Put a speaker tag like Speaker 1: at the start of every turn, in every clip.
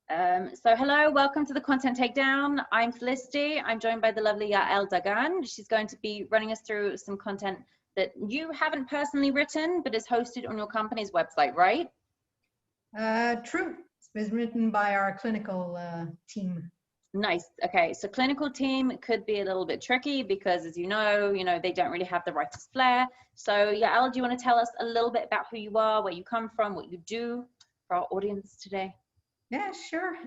Speaker 1: So hello, welcome to the Content Takedown. I'm Felicity. I'm joined by the lovely Yael Dagan. She's going to be running us through some content that you haven't personally written, but is hosted on your company's website, right?
Speaker 2: True. It's been written by our clinical team.
Speaker 1: Nice. Okay, so clinical team could be a little bit tricky because, as you know, they don't really have the writer's flair. So Yael, do you want to tell us a little bit about who you are, where you come from, what you do for our audience today?
Speaker 2: Yeah, sure.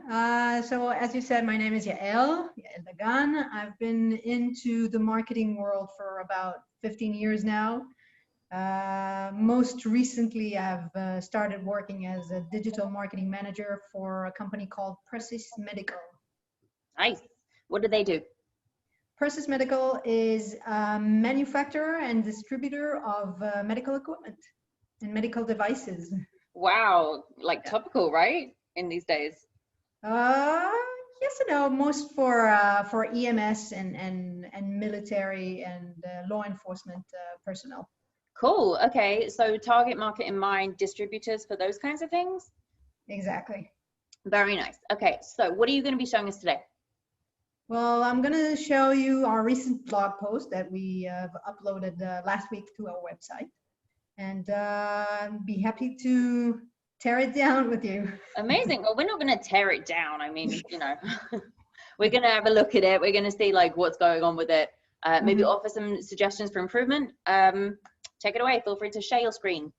Speaker 2: So as you said, my name is Yael Dagan. I've been into the marketing world for about 15 years now. Most recently, I've started working as a digital marketing manager for a company called Precis Medical.
Speaker 1: Nice. What do they do?
Speaker 2: Precis Medical is a manufacturer and distributor of medical equipment and medical devices.
Speaker 1: Wow, like topical, right? In these days.
Speaker 2: Yes and no, most for EMS and military and law enforcement personnel.
Speaker 1: Cool. Okay, so target market in mind, distributors for those kinds of things?
Speaker 2: Exactly.
Speaker 1: Very nice. Okay, so what are you going to be showing us today?
Speaker 2: Well, I'm going to show you our recent blog post that we have uploaded last week to our website, and be happy to tear it down with you.
Speaker 1: Amazing. Well, we're not going to tear it down. I mean, we're going to have a look at it. We're going to see like what's going on with it. Maybe offer some suggestions for improvement. Take it away. Feel free to share your screen.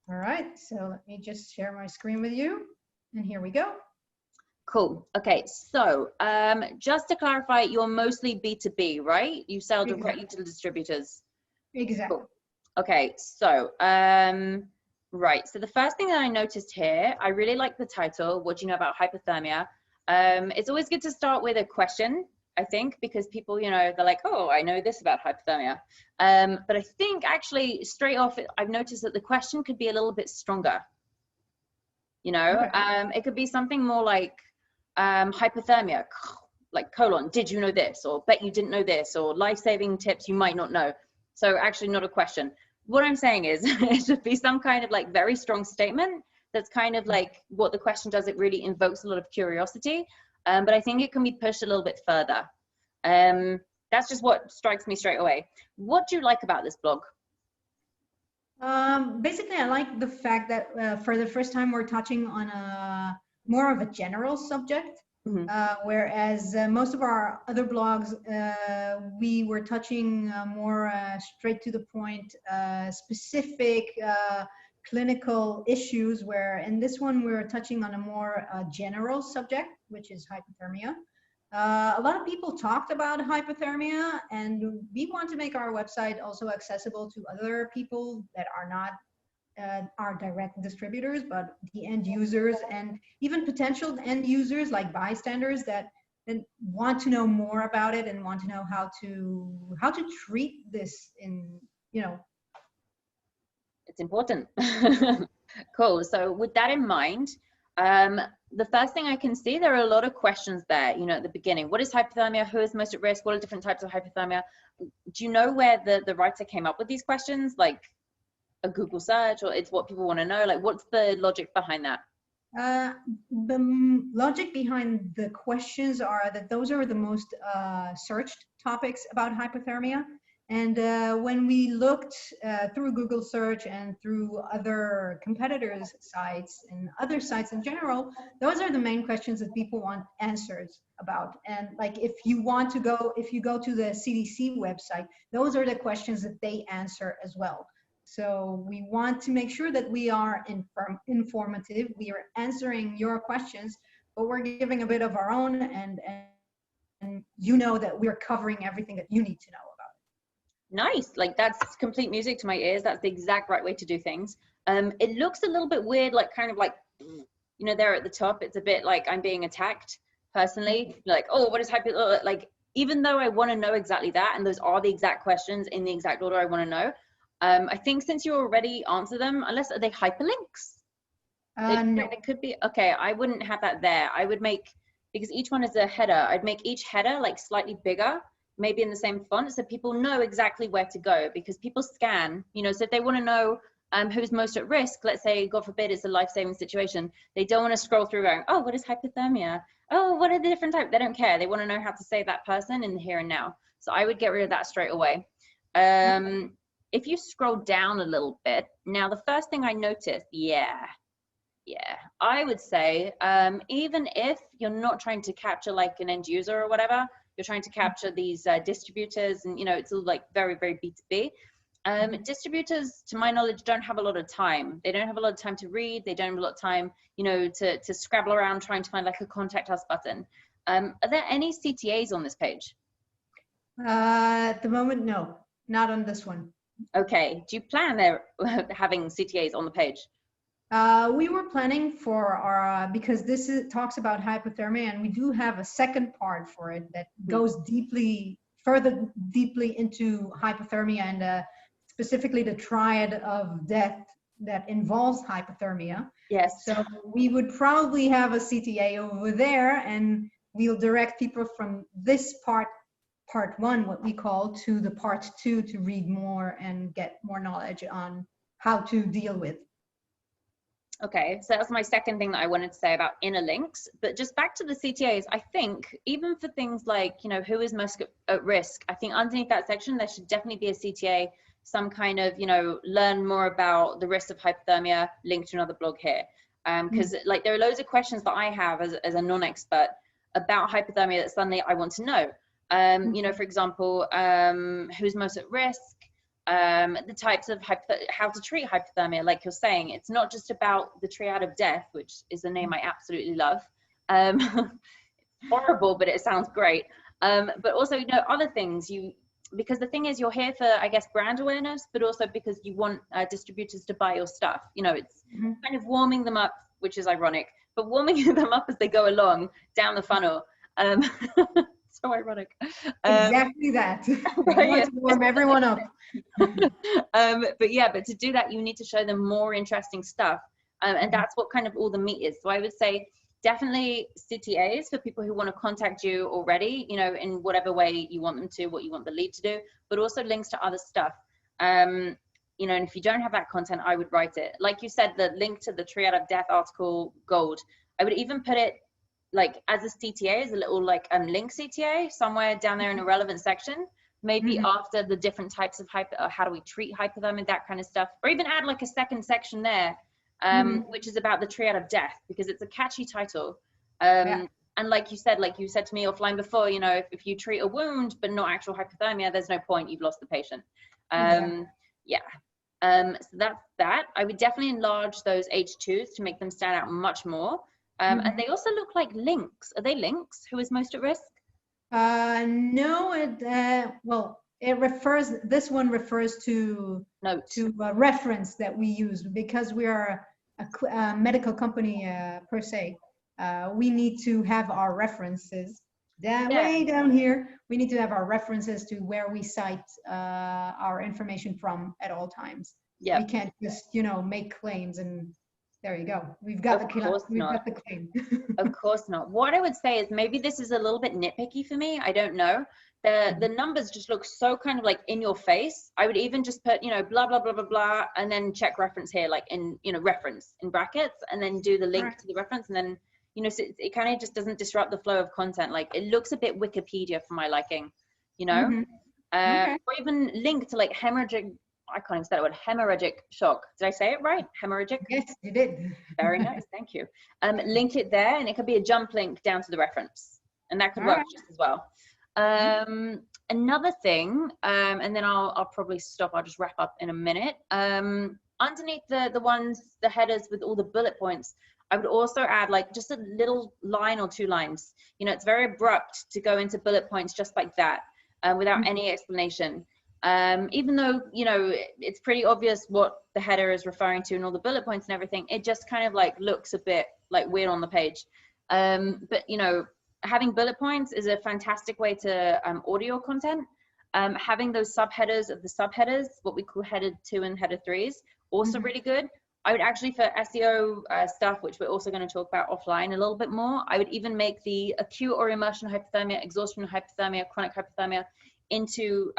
Speaker 2: All right. So let me just share my screen with you. And here we go.
Speaker 1: Cool. Okay. So just to clarify, you're mostly B2B, right? You sell directly to the distributors.
Speaker 2: Exactly.
Speaker 1: Cool. Okay. So, right. So the first thing that I noticed here, I really like the title. What do you know about hypothermia? It's always good to start with a question, I think, because people, they're like, oh, I know this about hypothermia. But I think actually straight off, I've noticed that the question could be a little bit stronger. It could be something more like hypothermia, like colon, did you know this? Or bet you didn't know this, or life-saving tips you might not know. So actually not a question. What I'm saying is it should be some kind of like very strong statement that's kind of like what the question does. It really invokes a lot of curiosity. But I think it can be pushed a little bit further. That's just what strikes me straight away. What do you like about this blog?
Speaker 2: Basically, I like the fact that for the first time we're touching on a more of a general subject, whereas most of our other blogs, we were touching more straight to the point, specific clinical issues, where in this one we're touching on a more general subject, which is hypothermia. A lot of people talked about hypothermia, and we want to make our website also accessible to other people that are not our direct distributors, but the end users and even potential end users like bystanders that want to know more about it and want to know how to treat this in,
Speaker 1: It's important. Cool. So with that in mind, the first thing I can see, there are a lot of questions there, at the beginning. What is hypothermia? Who is most at risk? What are different types of hypothermia? Do you know where the writer came up with these questions? Like a Google search, or it's what people want to know? Like, what's the logic behind that?
Speaker 2: The logic behind the questions are that those are the most searched topics about hypothermia. And when we looked through Google search and through other competitors' sites and other sites in general, those are the main questions that people want answers about. And like if you go to the CDC website, those are the questions that they answer as well. So we want to make sure that we are informative. We are answering your questions, but we're giving a bit of our own, and that we're covering everything that you need to know about.
Speaker 1: Nice. Like that's complete music to my ears. That's the exact right way to do things. It looks a little bit weird, like kind of like, there at the top, it's a bit like I'm being attacked personally. Like, oh, what is hypothermia? Like, even though I want to know exactly that, and those are the exact questions in the exact order I want to know, I think since you already answer them, are they hyperlinks?
Speaker 2: No.
Speaker 1: It could be. Okay, I wouldn't have that there. I would make, because each one is a header, I'd make each header like slightly bigger, maybe in the same font, so people know exactly where to go, because people scan, so if they want to know who's most at risk, let's say, God forbid, it's a life-saving situation, they don't want to scroll through going, oh, what is hypothermia? Oh, what are the different types? They don't care. They want to know how to save that person in the here and now. So I would get rid of that straight away. If you scroll down a little bit, now the first thing I noticed, I would say, even if you're not trying to capture like an end user or whatever, you're trying to capture these distributors, and it's all like very, very B2B. Distributors, to my knowledge, don't have a lot of time. They don't have a lot of time to read. They don't have a lot of time, to scrabble around trying to find like a contact us button. Are there any CTAs on this page?
Speaker 2: At the moment, no, not on this one.
Speaker 1: Okay. Do you plan there having CTAs on the page?
Speaker 2: We were planning for our, because this talks about hypothermia, and we do have a second part for it that goes further deeply into hypothermia and specifically the triad of death that involves hypothermia.
Speaker 1: Yes.
Speaker 2: So we would probably have a CTA over there, and we'll direct people from this part one, what we call, to the part 2 to read more and get more knowledge on how to deal with.
Speaker 1: Okay, so that's my second thing that I wanted to say about inner links. But just back to the CTAs, I think even for things like, who is most at risk, I think underneath that section, there should definitely be a CTA, some kind of, learn more about the risks of hypothermia, linked to another blog here. Because like there are loads of questions that I have as a non-expert about hypothermia that suddenly I want to know. For example, who's most at risk? The types of how to treat hypothermia, like you're saying. It's not just about the triad of death, which is a name I absolutely love. It's horrible, but it sounds great. But also, other things, because the thing is, you're here for, I guess, brand awareness, but also because you want distributors to buy your stuff. It's kind of warming them up, which is ironic, but warming them up as they go along down the funnel. So ironic.
Speaker 2: Exactly that. I want to warm everyone up.
Speaker 1: But to do that, you need to show them more interesting stuff. And that's what kind of all the meat is. So I would say definitely CTAs for people who want to contact you already, in whatever way you want them to, what you want the lead to do, but also links to other stuff. And if you don't have that content, I would write it. Like you said, the link to the Triad of Death article, gold. I would even put it like as a CTA, as a little like link CTA somewhere down there in a relevant section, maybe after the different types of how do we treat hypothermia, that kind of stuff, or even add like a second section there, which is about the Triad of Death, because it's a catchy title. And like you said to me offline before, if you treat a wound but not actual hypothermia, there's no point, you've lost the patient. So that's that. I would definitely enlarge those H2s to make them stand out much more. And they also look like links. Are they links? Who is most at risk?
Speaker 2: No, well, this one refers to
Speaker 1: notes,
Speaker 2: to a reference that we use, because we are a medical company per se. We need to have our references way down here. We need to have our references to where we cite our information from at all times. Yeah, we can't just make claims and there you go. We've got the claim.
Speaker 1: Of course not. What I would say is, maybe this is a little bit nitpicky for me. I don't know. The numbers just look so kind of like in your face. I would even just put, blah, blah, blah, blah, blah, and then check reference here, like in, reference in brackets, and then do the link to the reference. And then, so it kind of just doesn't disrupt the flow of content. Like it looks a bit Wikipedia for my liking, or even link to like hemorrhagic, I can't even say that word, hemorrhagic shock. Did I say it right? Hemorrhagic?
Speaker 2: Yes, you did.
Speaker 1: Very nice, thank you. Link it there, and it could be a jump link down to the reference, and that could work just as well. Another thing, and then I'll probably stop. I'll just wrap up in a minute. Underneath the headers with all the bullet points, I would also add like just a little line or 2 lines. It's very abrupt to go into bullet points just like that, without any explanation. Even though, it's pretty obvious what the header is referring to and all the bullet points and everything, it just kind of like looks a bit like weird on the page. But, having bullet points is a fantastic way to audio content. Having those subheaders of the subheaders, what we call header 2 and header 3s, also really good. I would actually, for SEO stuff, which we're also going to talk about offline a little bit more, I would even make the acute or emotional hypothermia, exhaustion hypothermia, chronic hypothermia into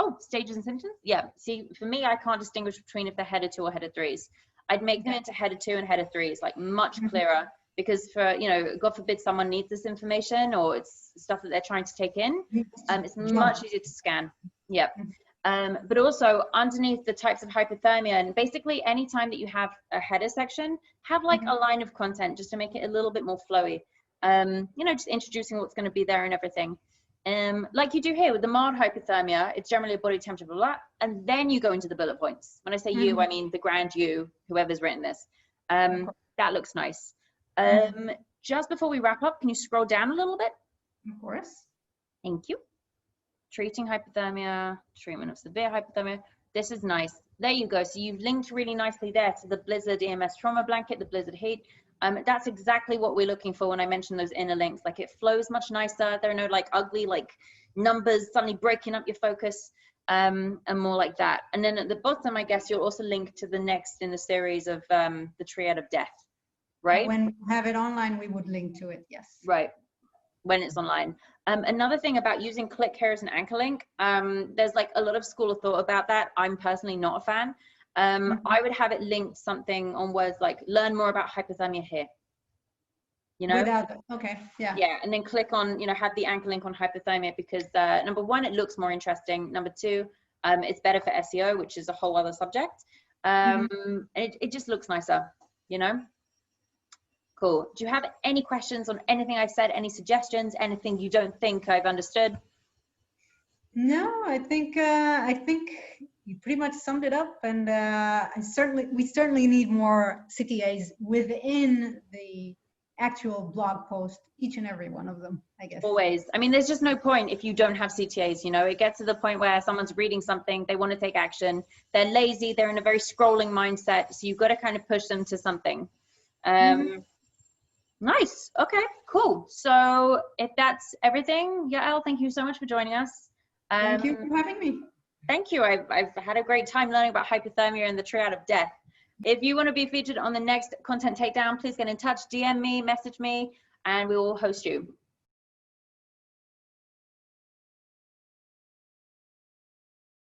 Speaker 1: Oh, stages and symptoms. Yeah. See, for me, I can't distinguish between if they're header 2 or header 3s. I'd make them into header 2 and header 3s, like much clearer, because for, you know, God forbid someone needs this information or it's stuff that they're trying to take in. It's much easier to scan. Yeah. But also underneath the types of hypothermia, and basically anytime that you have a header section, have like a line of content just to make it a little bit more flowy. You know, just introducing what's going to be there and everything. Like you do here with the mild hypothermia, it's generally a body temperature, blah, blah, and then you go into the bullet points. When I say you, I mean the grand you, whoever's written this. That looks nice. Just before we wrap up, can you scroll down a little bit?
Speaker 2: Of course.
Speaker 1: Thank you. Treating hypothermia, treatment of severe hypothermia. This is nice. There you go. So you've linked really nicely there to the Blizzard EMS trauma blanket, the Blizzard heat. That's exactly what we're looking for when I mentioned those inner links. Like it flows much nicer. There are no like ugly like numbers suddenly breaking up your focus, and more like that. And then at the bottom, I guess you'll also link to the next in the series of the triad of death, right?
Speaker 2: When we have it online, we would link to it. Yes.
Speaker 1: Right. When it's online. Another thing about using click here as an anchor link, there's like a lot of school of thought about that. I'm personally not a fan. I would have it linked something on words like learn more about hypothermia here. You know?
Speaker 2: Without, okay, yeah.
Speaker 1: Yeah, and then click on, you know, have the anchor link on hypothermia because number one, it looks more interesting. Number two, it's better for SEO, which is a whole other subject. It just looks nicer, you know? Cool. Do you have any questions on anything I've said? Any suggestions? Anything you don't think I've understood?
Speaker 2: No, I think you pretty much summed it up, and we certainly need more CTAs within the actual blog post, each and every one of them, I guess.
Speaker 1: Always. I mean, there's just no point if you don't have CTAs, you know. It gets to the point where someone's reading something, they want to take action, they're lazy, they're in a very scrolling mindset, so you've got to kind of push them to something. Nice. Okay, cool. So if that's everything, Yael, thank you so much for joining us.
Speaker 2: Thank you for having me.
Speaker 1: Thank you. I've had a great time learning about hypothermia and the triad of death. If you want to be featured on the next Content Takedown, please get in touch, DM me, message me, and we will host you.